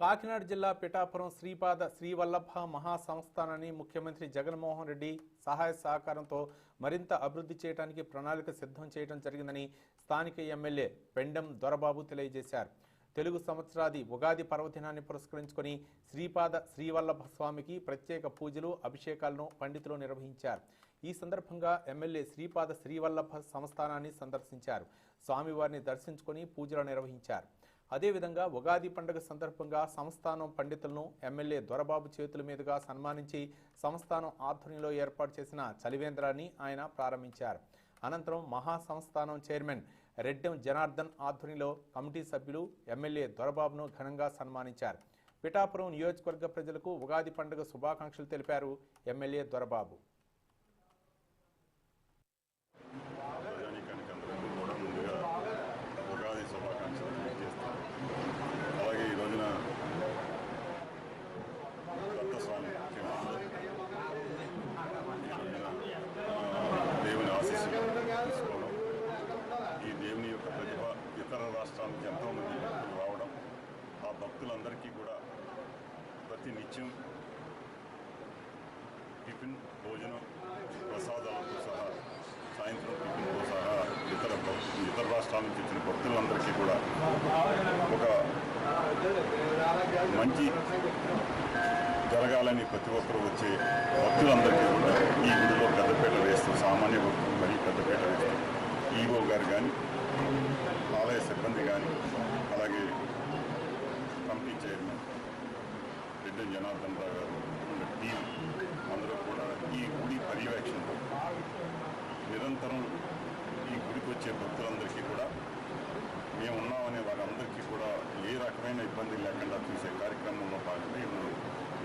కాకినాడ జిల్లా పిఠాపురం శ్రీపాద శ్రీవల్లభ మహాసంస్థానాన్ని ముఖ్యమంత్రి జగన్మోహన్ రెడ్డి సహాయ సహకారంతో మరింత అభివృద్ధి చేయడానికి ప్రణాళిక సిద్ధం చేయడం జరిగిందని స్థానిక ఎమ్మెల్యే పెండెం దొరబాబు తెలియజేశారు. తెలుగు సంవత్సరాది ఉగాది పర్వదినాన్ని పురస్కరించుకొని శ్రీపాద శ్రీవల్లభ స్వామికి ప్రత్యేక పూజలు అభిషేకాలను పండితులు నిర్వహించారు. ఈ సందర్భంగా ఎమ్మెల్యే శ్రీపాద శ్రీవల్లభ సంస్థానాన్ని సందర్శించారు. స్వామివారిని దర్శించుకొని పూజలు నిర్వహించారు. అదేవిధంగా ఉగాది పండుగ సందర్భంగా సంస్థానం పండితులను ఎమ్మెల్యే దొరబాబు చేతుల మీదుగా సన్మానించి సంస్థానం ఆధ్వర్యంలో ఏర్పాటు చేసిన చలివేంద్రాన్ని ఆయన ప్రారంభించారు. అనంతరం మహాసంస్థానం చైర్మన్ రెడ్డెం జనార్దన్ ఆధ్వర్యంలో కమిటీ సభ్యులు ఎమ్మెల్యే దొరబాబును ఘనంగా సన్మానించారు. పిఠాపురం నియోజకవర్గ ప్రజలకు ఉగాది పండుగ శుభాకాంక్షలు తెలిపారు ఎమ్మెల్యే దొరబాబు. అలాగే ఈ రోజున దేవుని ఆశీస్సులు తీసుకోవడం, ఈ దేవుని యొక్క ప్రతిభ ఇతర రాష్ట్రాల నుంచి ఎంతోమంది భక్తులు రావడం, ఆ భక్తులందరికీ కూడా ప్రతి నిత్యం టిఫిన్ భోజనం ప్రసాదాలతో సహా సాయంత్రం టిఫిన్తో సహా ఇతర రాష్ట్రాల నుంచి వచ్చిన భక్తులందరికీ కూడా ఒక మంచి జరగాలని ప్రతి ఒక్కరూ వచ్చే భక్తులందరికీ కూడా ఈ గుడిలో పెద్దపీట వేస్తూ సామాన్య భక్తులు మరీ పెద్దపీట వేస్తూ ఈవో గారు కానీ ఆలయ సిబ్బంది కానీ అలాగే కమిటీ చైర్మన్ రెడ్డెం జనార్దన్ రావు గారు టీం అందరూ కూడా ఈ గుడి పర్యవేక్షణలో నిరంతరం ఈ గుడికి వచ్చే భక్తులందరికీ కూడా మేము ఉన్నామనే వాళ్ళందరికీ కూడా ఏ రకమైన ఇబ్బంది లేకుండా చూసే కార్యక్రమంలో భాగంగా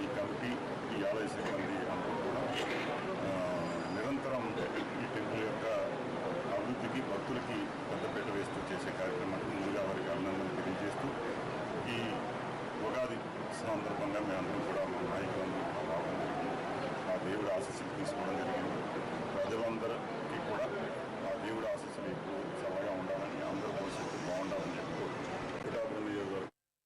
ఈ కమిటీ ఈ ఆలయ సిబ్బంది అందరూ కూడా నిరంతరం ఈ టెంపుల్ యొక్క అభివృద్ధికి భక్తులకి పెద్దపీట వేస్తూ చేసే కార్యక్రమానికి ముందుగా వారికి అభినందనలు తెలియజేస్తూ ఈ ఉగాది సందర్భంగా మేమందరం కూడా మా నాయకులందరూ మా బాబందరికీ ఆ దేవుడి ఆశీస్సులు తీసుకోవడం జరిగింది.